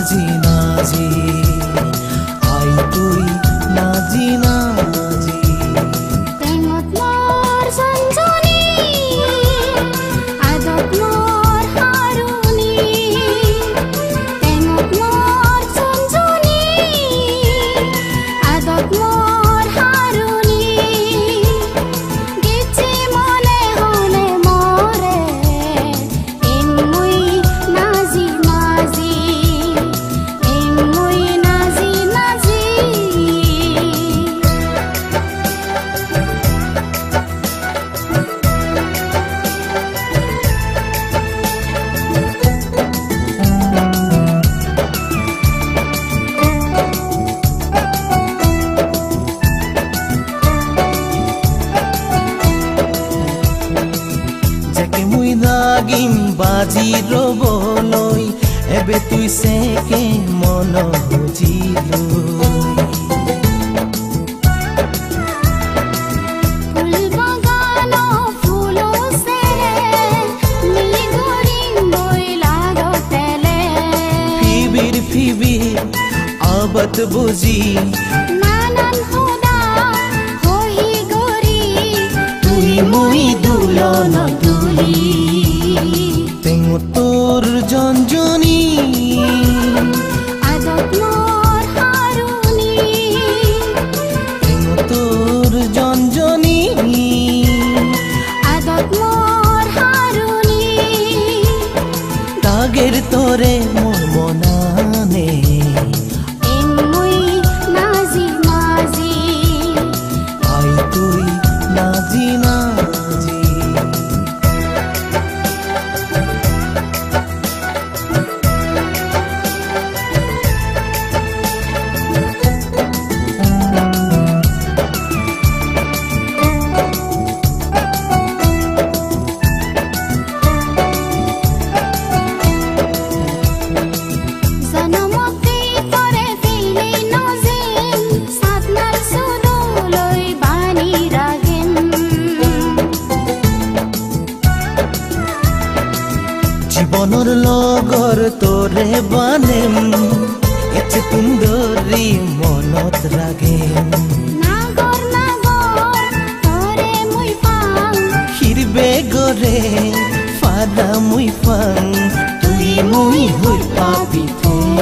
নাজি নাজি আই তুই নাজি নাজি টেঙত মোৰ জনজনী আদত মোৰ হাৰুনি টেঙত মোৰ জনজনী আদত মোৰ হাৰুনি গীতটি মনে হলে মৰে এন মই নাজি নাজি এন মই নাজি নাজি যাকে মুই নাগিম বাজি ৰবলৈ এবে তুই চেকে মন বুজিলৈ ফুল বাগানো ফুলো সেরে নীলি গরিম বই লাগতেলে ফিবির ফিবির আবত বুজি নানান হুদা হহি গরি তুই মুই দুলন তুলি টেঙত তোর জনজনী আদত মোর হারুনি টেঙত তোর জনজনী আদত মোর হারুনি দাগের তোরে মোর মনানে এন মুই নাজি নাজি আই তুই নাজি নাজি জনমতে তরে ফিলি নজিম সাতনাল সুদুলৈ বানি রাগিম জীবনৰ লগৰ তোৰে বানেম এতে সুন্দৰী মনত ৰাগেম নাগৰ নাগৰ তৰে মুই পাং হিৰবে গৰে ফাদা মুই ফাং তুই মুই